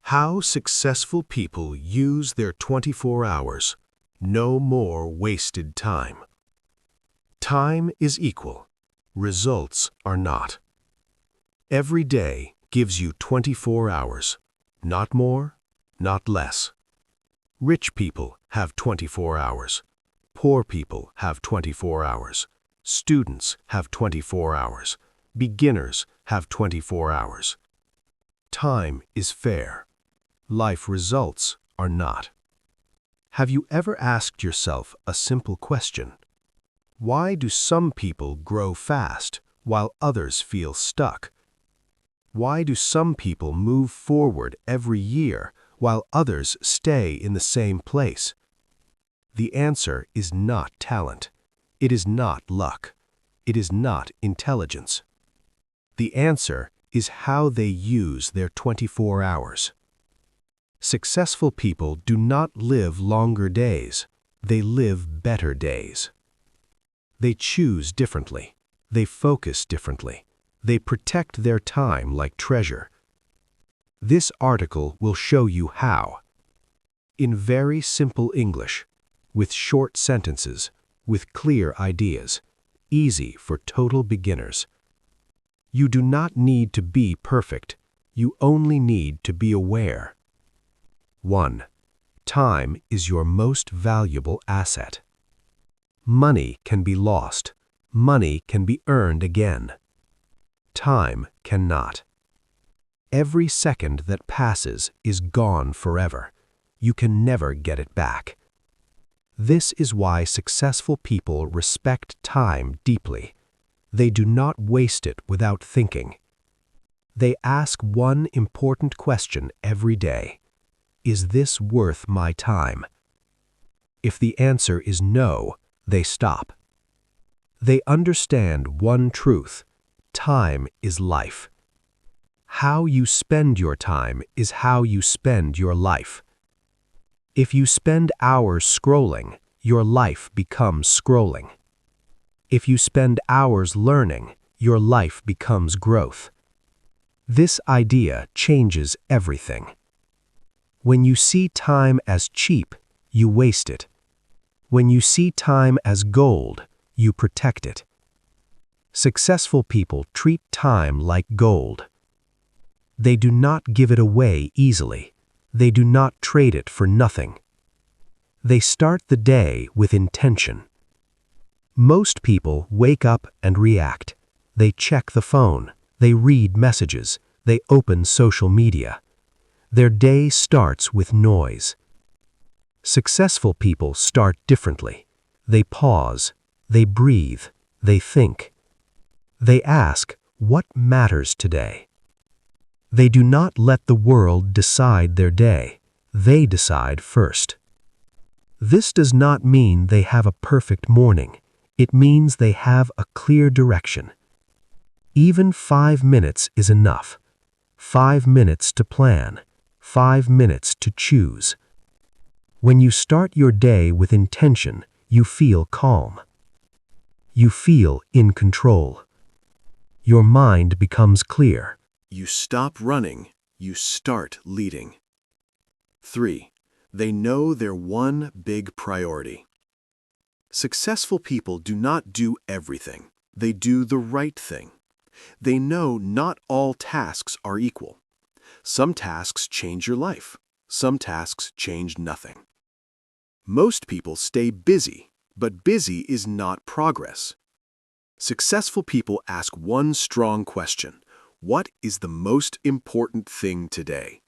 How successful people use their 24 hours. No more wasted time. Time is equal. Results are not. Every day gives you 24 hours. Not more, not less. Rich people have 24 hours. Poor people have 24 hours. Students have 24 hours. Beginners have 24 hours. Time is fair. Life results are not. Have you ever asked yourself a simple question? Why do some people grow fast while others feel stuck? Why do some people move forward every year while others stay in the same place? The answer is not talent. It is not luck. It is not intelligence. The answer is how they use their 24 hours. Successful people do not live longer days. They live better days. They choose differently. They focus differently. They protect their time like treasure. This article will show you how. In very simple English, with short sentences, with clear ideas, easy for total beginners. You do not need to be perfect. You only need to be aware. 1. Time is your most valuable asset. Money can be lost. Money can be earned again. Time cannot. Every second that passes is gone forever. You can never get it back. This is why successful people respect time deeply. They do not waste it without thinking. They ask one important question every day. Is this worth my time? If the answer is no, they stop. They understand one truth. Time is life. How you spend your time is how you spend your life. If you spend hours scrolling, your life becomes scrolling. If you spend hours learning, your life becomes growth. This idea changes everything. When you see time as cheap, you waste it. When you see time as gold, you protect it. Successful people treat time like gold. They do not give it away easily. They do not trade it for nothing. They start the day with intention. Most people wake up and react. They check the phone. They read messages. They open social media. Their day starts with noise. Successful people start differently. They pause. They breathe. They think. They ask, what matters today? They do not let the world decide their day. They decide first. This does not mean they have a perfect morning. It means they have a clear direction. Even 5 minutes is enough. 5 minutes to plan. 5 minutes to choose. When you start your day with intention, you feel calm. You feel in control. Your mind becomes clear. You stop running, you start leading. 3. They know their one big priority. Successful people do not do everything. They do the right thing. They know not all tasks are equal. Some tasks change your life. Some tasks change nothing. Most people stay busy, but busy is not progress. Successful people ask one strong question. What is the most important thing today?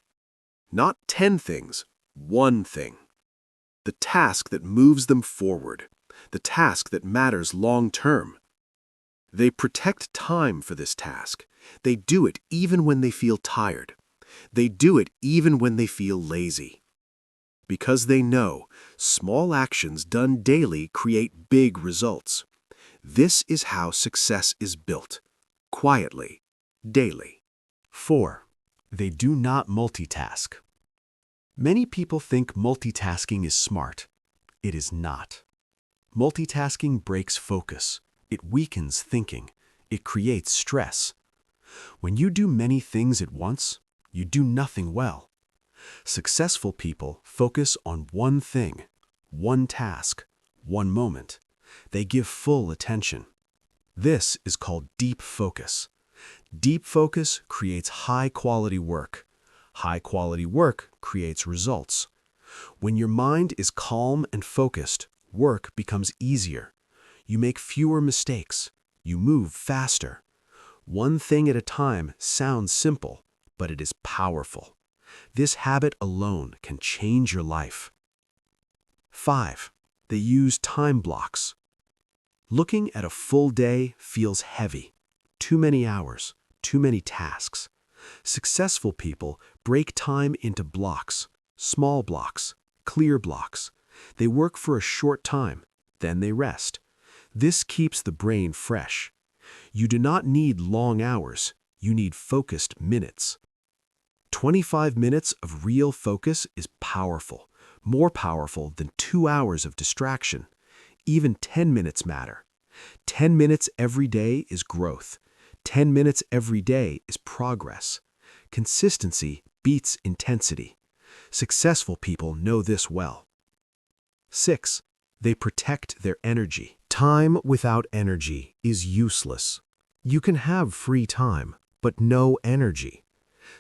Not 10 things, one thing. The task that moves them forward. The task that matters long term. They protect time for this task. They do it even when they feel tired. They do it even when they feel lazy. Because they know small actions done daily create big results. This is how success is built. Quietly, daily. 4. They do not multitask. Many people think multitasking is smart. It is not. Multitasking breaks focus. It weakens thinking. It creates stress. When you do many things at once, you do nothing well. Successful people focus on one thing, one task, one moment. They give full attention. This is called deep focus. Deep focus creates high-quality work. High-quality work creates results. When your mind is calm and focused, work becomes easier. You make fewer mistakes. You move faster. One thing at a time sounds simple, but it is powerful. This habit alone can change your life. 5. They use time blocks. Looking at a full day feels heavy. Too many hours, too many tasks. Successful people break time into blocks, small blocks, clear blocks. They work for a short time, then they rest. This keeps the brain fresh. You do not need long hours, you need focused minutes. 25 minutes of real focus is powerful, more powerful than 2 hours of distraction. Even 10 minutes matter. 10 minutes every day is growth. 10 minutes every day is progress. Consistency beats intensity. Successful people know this well. 6. They protect their energy. Time without energy is useless. You can have free time, but no energy.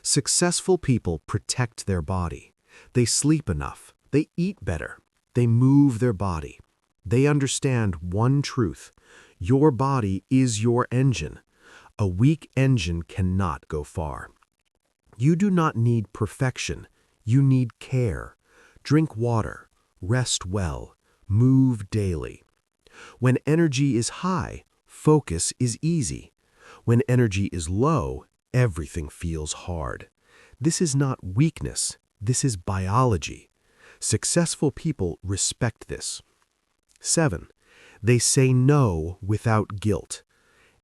Successful people protect their body. They sleep enough. They eat better. They move their body. They understand one truth. Your body is your engine. A weak engine cannot go far. You do not need perfection. You need care. Drink water. Rest well. Move daily. When energy is high, focus is easy. When energy is low, everything feels hard. This is not weakness. This is biology. Successful people respect this. 7. They say no without guilt.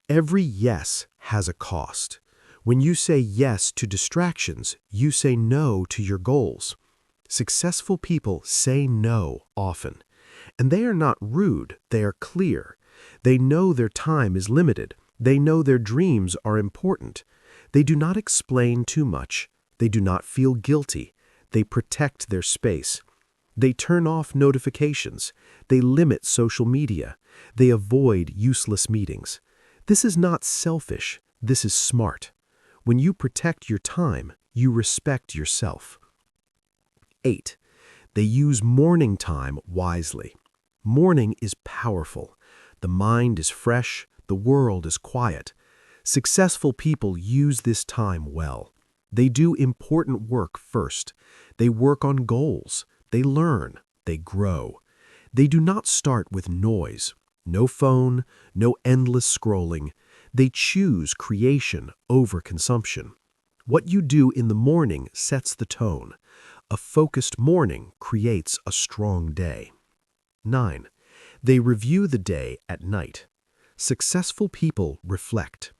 Every yes has a cost. When you say yes to distractions, you say no to your goals. Successful people say no often. And they are not rude, they are clear. They know their time is limited. They know their dreams are important. They do not explain too much. They do not feel guilty. They protect their space. They turn off notifications. They limit social media. They avoid useless meetings. This is not selfish. This is smart. When you protect your time, you respect yourself. 8. They use morning time wisely. Morning is powerful. The mind is fresh. The world is quiet. Successful people use this time well. They do important work first. They work on goals. They learn. They grow. They do not start with noise. No phone, no endless scrolling. They choose creation over consumption. What you do in the morning sets the tone. A focused morning creates a strong day. 9. They review the day at night. Successful people reflect.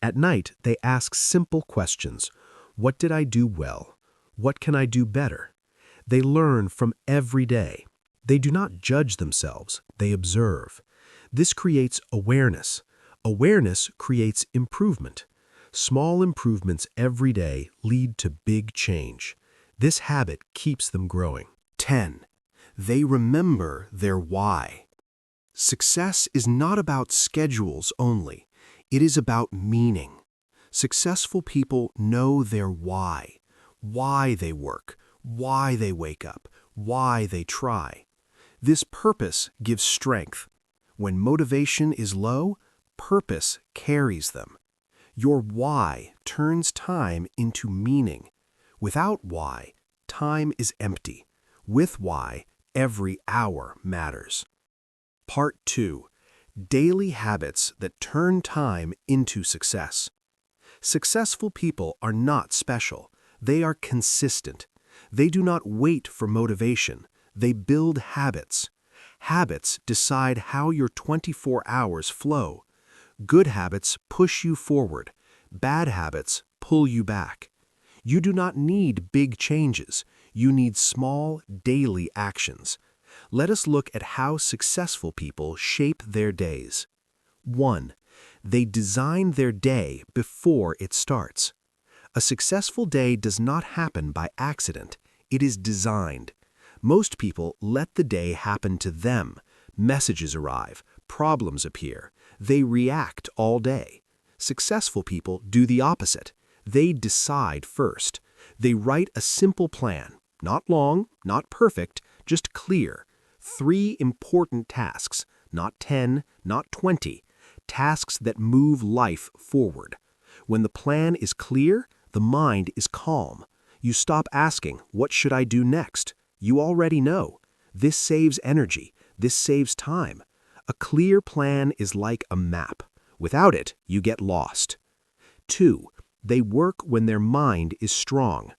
At night, they ask simple questions. What did I do well? What can I do better? They learn from every day. They do not judge themselves, they observe. This creates awareness. Awareness creates improvement. Small improvements every day lead to big change. This habit keeps them growing. 10. They remember their why. Success is not about schedules only. It is about meaning. Successful people know their why they work, why they wake up, why they try. This purpose gives strength. When motivation is low, purpose carries them. Your why turns time into meaning. Without why, time is empty. With why, every hour matters. Part 2. Daily habits that turn time into success. Successful people are not special. They are consistent. They do not wait for motivation. They build habits. Habits decide how your 24 hours flow. Good habits push you forward. Bad habits pull you back. You do not need big changes. You need small, daily actions. Let us look at how successful people shape their days. 1. They design their day before it starts. A successful day does not happen by accident. It is designed. Most people let the day happen to them. Messages arrive, problems appear. They react all day. Successful people do the opposite. They decide first. They write a simple plan, not long, not perfect, just clear. 3 important tasks, not 10, not 20. Tasks that move life forward. When the plan is clear, the mind is calm. You stop asking, what should I do next? You already know. This saves energy. This saves time. A clear plan is like a map. Without it, you get lost. 2. They work when their mind is strong.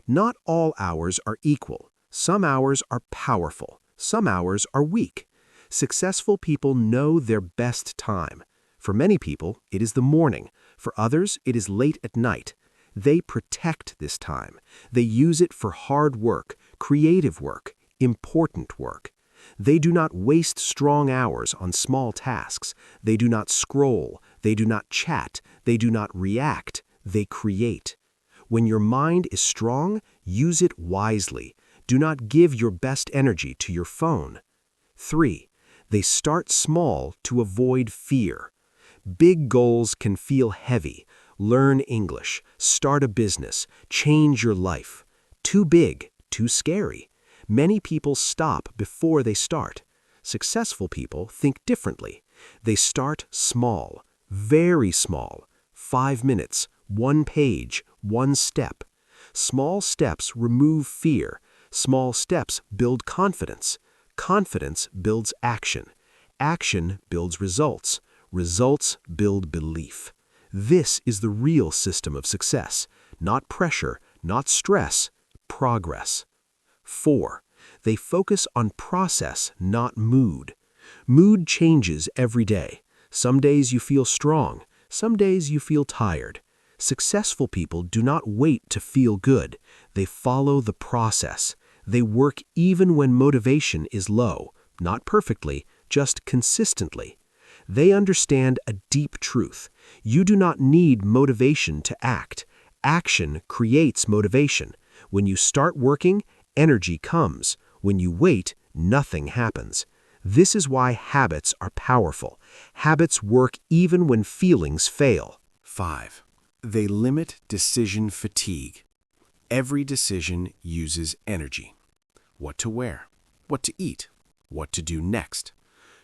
Not all hours are equal. Some hours are powerful. Some hours are weak. Successful people know their best time. For many people, it is the morning. For others, it is late at night. They protect this time. They use it for hard work, creative work, important work. They do not waste strong hours on small tasks. They do not scroll. They do not chat. They do not react. They create. When your mind is strong, use it wisely. Do not give your best energy to your phone. 3. They start small to avoid fear. Big goals can feel heavy. Learn English, start a business, change your life. Too big, too scary. Many people stop before they start. Successful people think differently. They start small, very small. 5 minutes, 1 page, 1 step. Small steps remove fear. Small steps build confidence. Confidence builds action. Action builds results. Results build belief. This is the real system of success. Not pressure, not stress, progress. 4. They focus on process, not mood. Mood changes every day. Some days you feel strong. Some days you feel tired. Successful people do not wait to feel good. They follow the process. They work even when motivation is low. Not perfectly, just consistently. They understand a deep truth. You do not need motivation to act. Action creates motivation. When you start working, energy comes. When you wait, nothing happens. This is why habits are powerful. Habits work even when feelings fail. 5. They limit decision fatigue. Every decision uses energy. What to wear, what to eat, what to do next.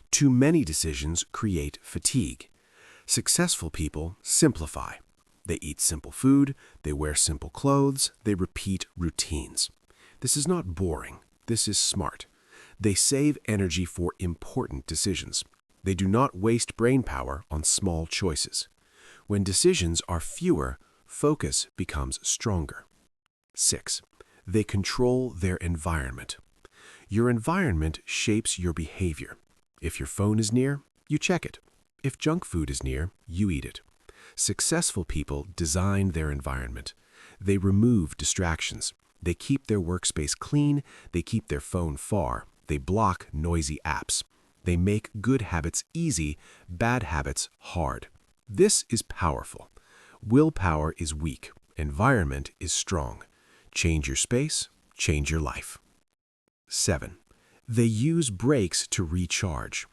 Too many decisions create fatigue. Successful people simplify. They eat simple food, they wear simple clothes, they repeat routines. This is not boring, this is smart. They save energy for important decisions. They do not waste brain power on small choices. When decisions are fewer, focus becomes stronger. 6. They control their environment. Your environment shapes your behavior. If your phone is near, you check it. If junk food is near, you eat it. Successful people design their environment. They remove distractions. They keep their workspace clean. They keep their phone far. They block noisy apps. They make good habits easy, bad habits hard. This is powerful. Willpower is weak. Environment is strong. Change your space, change your life. 7. They use breaks to recharge.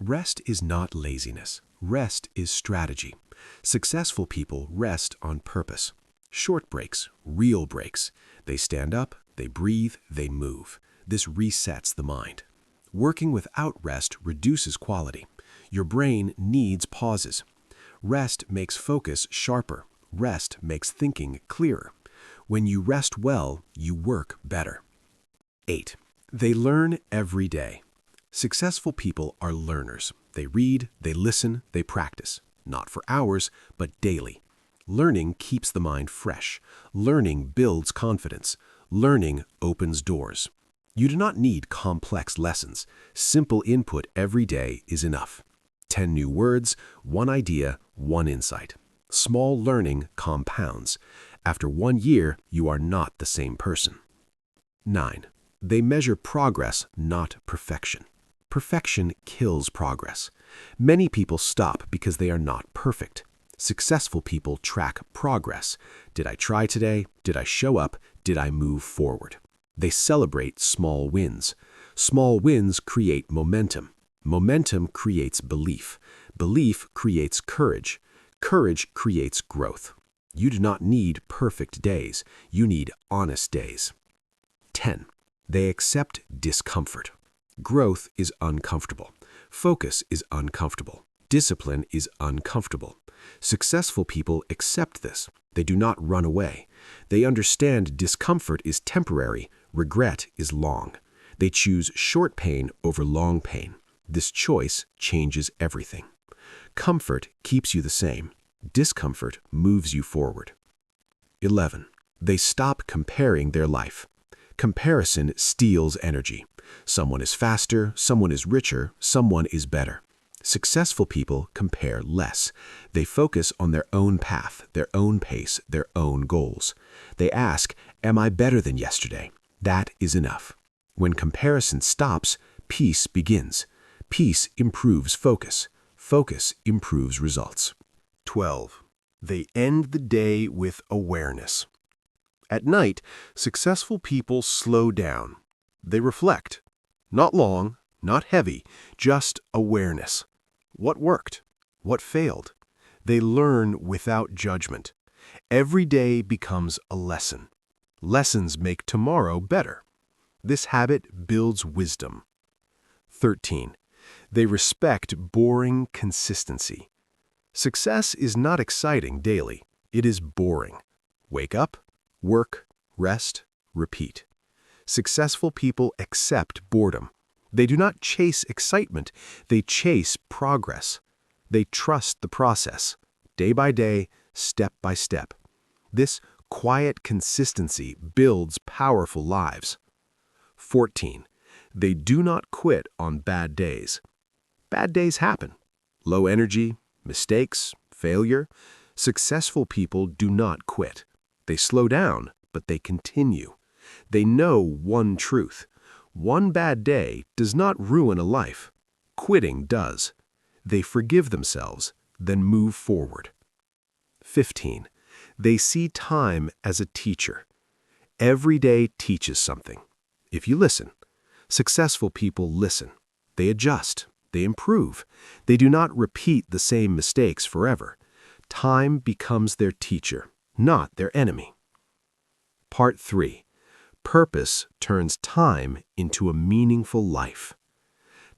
Rest is not laziness. Rest is strategy. Successful people rest on purpose. Short breaks, real breaks. They stand up, they breathe, they move. This resets the mind. Working without rest reduces quality. Your brain needs pauses. Rest makes focus sharper. Rest makes thinking clearer. When you rest well, you work better. 8. They learn every day. Successful people are learners. They read, they listen, they practice. Not for hours, but daily. Learning keeps the mind fresh. Learning builds confidence. Learning opens doors. You do not need complex lessons. Simple input every day is enough. 10 new words, 1 idea, 1 insight. Small learning compounds. After 1 year, you are not the same person. 9. They measure progress, not perfection. Perfection kills progress. Many people stop because they are not perfect. Successful people track progress. Did I try today? Did I show up? Did I move forward? They celebrate small wins. Small wins create momentum. Momentum creates belief. Belief creates courage. Courage creates growth. You do not need perfect days. You need honest days. 10. They accept discomfort. Growth is uncomfortable. Focus is uncomfortable. Discipline is uncomfortable. Successful people accept this. They do not run away. They understand discomfort is temporary, regret is long. They choose short pain over long pain. This choice changes everything. Comfort keeps you the same. Discomfort moves you forward. 11. They stop comparing their life. Comparison steals energy. Someone is faster, someone is richer, someone is better. Successful people compare less. They focus on their own path, their own pace, their own goals. They ask, am I better than yesterday? That is enough. When comparison stops, peace begins. Peace improves focus. Focus improves results. 12. They end the day with awareness. At night, successful people slow down. They reflect. Not long, not heavy, just awareness. What worked? What failed? They learn without judgment. Every day becomes a lesson. Lessons make tomorrow better. This habit builds wisdom. 13. They respect boring consistency. Success is not exciting daily. It is boring. Wake up, work, rest, repeat. Successful people accept boredom. They do not chase excitement. They chase progress. They trust the process, day by day, step by step. This quiet consistency builds powerful lives. 14. They do not quit on bad days. Bad days happen. Low energy, mistakes, failure. Successful people do not quit. They slow down, but they continue. They know one truth. One bad day does not ruin a life. Quitting does. They forgive themselves, then move forward. 15. They see time as a teacher. Every day teaches something. If you listen, successful people listen. They adjust. They improve. They do not repeat the same mistakes forever. Time becomes their teacher, not their enemy. Part 3. Purpose turns time into a meaningful life.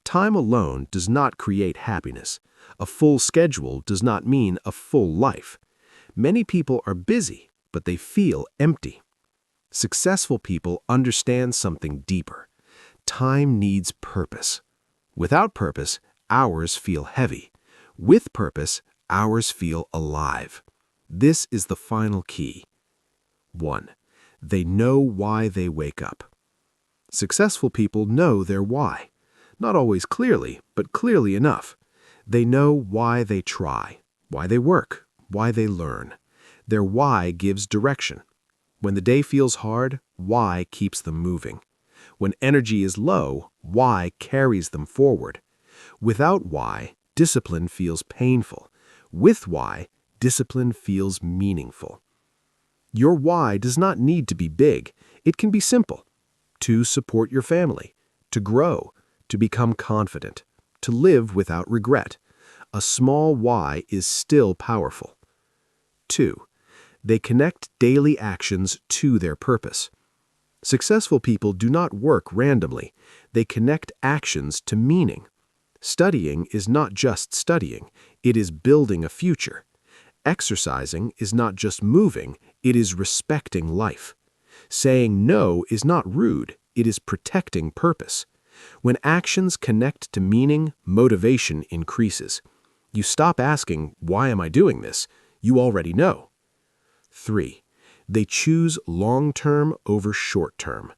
Time alone does not create happiness. A full schedule does not mean a full life. Many people are busy, but they feel empty. Successful people understand something deeper. Time needs purpose. Without purpose, hours feel heavy. With purpose, hours feel alive. This is the final key. 1. They know why they wake up. Successful people know their why. Not always clearly, but clearly enough. They know why they try, why they work, why they learn. Their why gives direction. When the day feels hard, why keeps them moving. When energy is low, why carries them forward. Without why, discipline feels painful. With why, discipline feels meaningful. Your why does not need to be big. It can be simple. To support your family, to grow, to become confident, to live without regret. A small why is still powerful. 2. They connect daily actions to their purpose. Successful people do not work randomly. They connect actions to meaning. Studying is not just studying. It is building a future. Exercising is not just moving. It is respecting life. Saying no is not rude. It is protecting purpose. When actions connect to meaning, motivation increases. You stop asking, why am I doing this? You already know. 3. They choose long-term over short-term.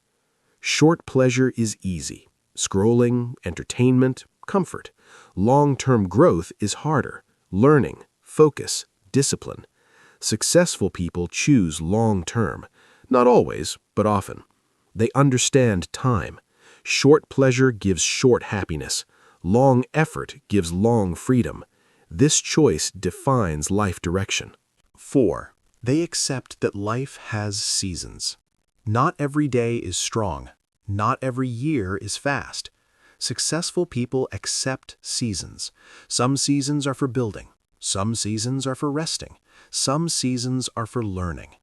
Short pleasure is easy. Scrolling, entertainment, comfort. Long-term growth is harder. Learning, focus, discipline. Successful people choose long-term. Not always, but often. They understand time. Short pleasure gives short happiness. Long effort gives long freedom. This choice defines life direction. 4. They accept that life has seasons. Not every day is strong. Not every year is fast. Successful people accept seasons. Some seasons are for building. Some seasons are for resting. Some seasons are for learning.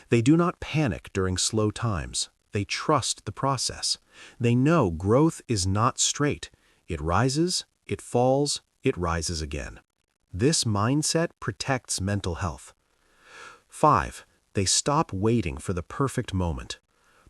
They do not panic during slow times. They trust the process. They know growth is not straight. It rises, it falls, it rises again. This mindset protects mental health. 5. They stop waiting for the perfect moment.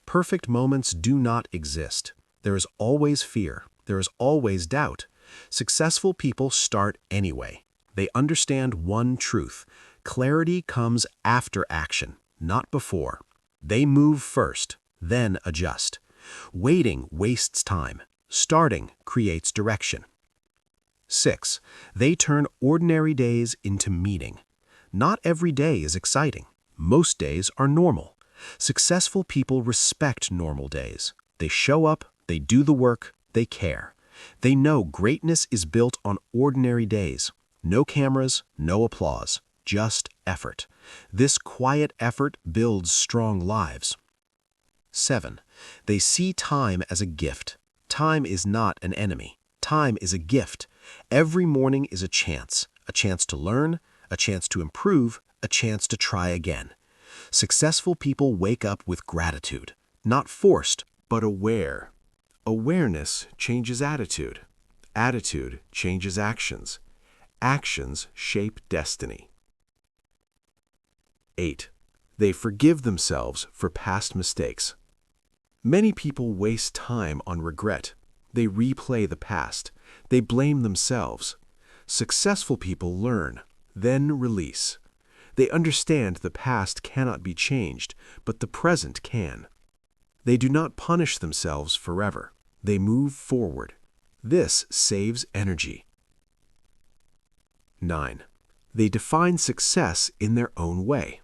Perfect moments do not exist. There is always fear. There is always doubt. Successful people start anyway. They understand one truth. Clarity comes after action, not before. They move first, then adjust. Waiting wastes time. Starting creates direction. 6. They turn ordinary days into meaning. Not every day is exciting. Most days are normal. Successful people respect normal days. They show up, they do the work, they care. They know greatness is built on ordinary days. No cameras, no applause, just effort. This quiet effort builds strong lives. 7. They see time as a gift. Time is not an enemy. Time is a gift. Every morning is a chance to learn, a chance to improve, a chance to try again. Successful people wake up with gratitude, not forced, but aware. Awareness changes attitude. Attitude changes actions. Actions shape destiny. 8. They forgive themselves for past mistakes. Many people waste time on regret. They replay the past. They blame themselves. Successful people learn, then release. They understand the past cannot be changed, but the present can. They do not punish themselves forever. They move forward. This saves energy. 9. They define success in their own way.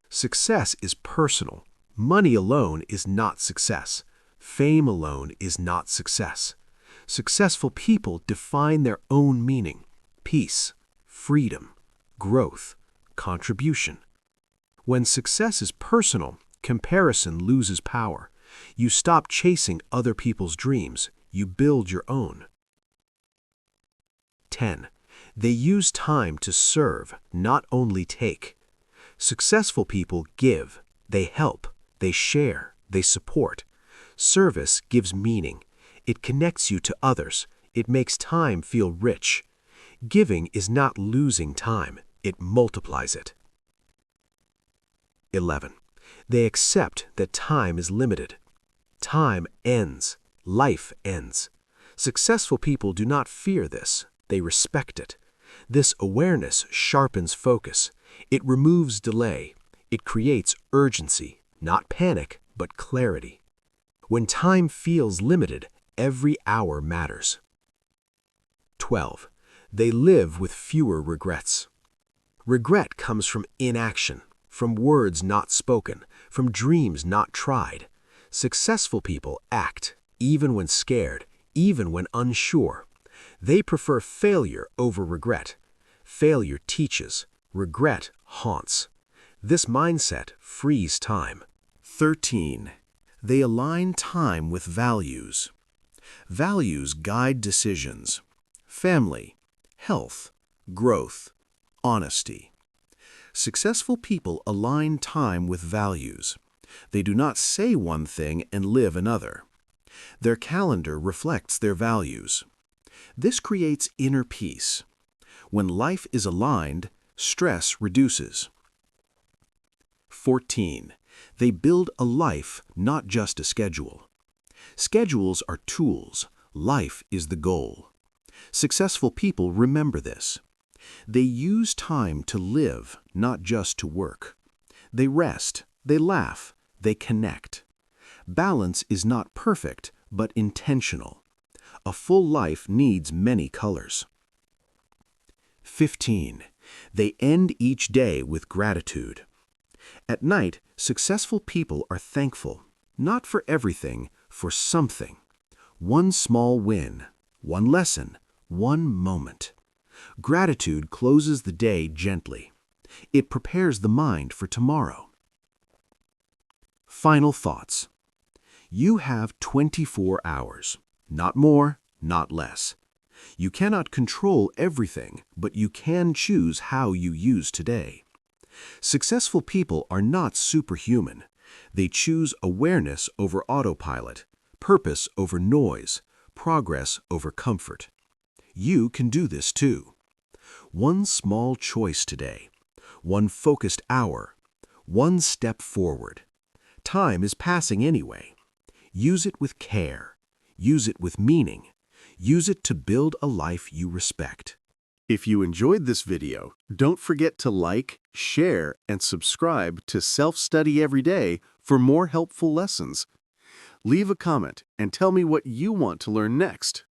Success is personal. Money alone is not success. Fame alone is not success. Successful people define their own meaning: peace, freedom, growth, contribution. When success is personal, comparison loses power. You stop chasing other people's dreams. You build your own. 10. They use time to serve, not only take. Successful people give. They help. They share. They support. Service gives meaning. It connects you to others. It makes time feel rich. Giving is not losing time. It multiplies it. 11. They accept that time is limited. Time ends. Life ends. Successful people do not fear this. They respect it. This awareness sharpens focus. It removes delay. It creates urgency, not panic, but clarity. When time feels limited, every hour matters. 12. They live with fewer regrets. Regret comes from inaction, from words not spoken, from dreams not tried. Successful people act, even when scared, even when unsure. They prefer failure over regret. Failure teaches. Regret haunts. This mindset frees time. 13. They align time with values. Values guide decisions. Family, health, growth, honesty. Successful people align time with values. They do not say one thing and live another. Their calendar reflects their values. This creates inner peace. When life is aligned, stress reduces. 14. They build a life, not just a schedule. Schedules are tools. Life is the goal. Successful people remember this. They use time to live, not just to work. They rest, they laugh, they connect. Balance is not perfect, but intentional. A full life needs many colors. 15. They end each day with gratitude. At night, successful people are thankful, not for everything, for something. One small win, one lesson, one moment. Gratitude closes the day gently. It prepares the mind for tomorrow. Final thoughts. You have 24 hours. Not more, not less. You cannot control everything, but you can choose how you use today. Successful people are not superhuman. They choose awareness over autopilot, purpose over noise, progress over comfort. You can do this too. One small choice today, one focused hour, one step forward. Time is passing anyway. Use it with care. Use it with meaning. Use it to build a life you respect. If you enjoyed this video, don't forget to like, share, and subscribe to Self-Study Every Day for more helpful lessons. Leave a comment and tell me what you want to learn next.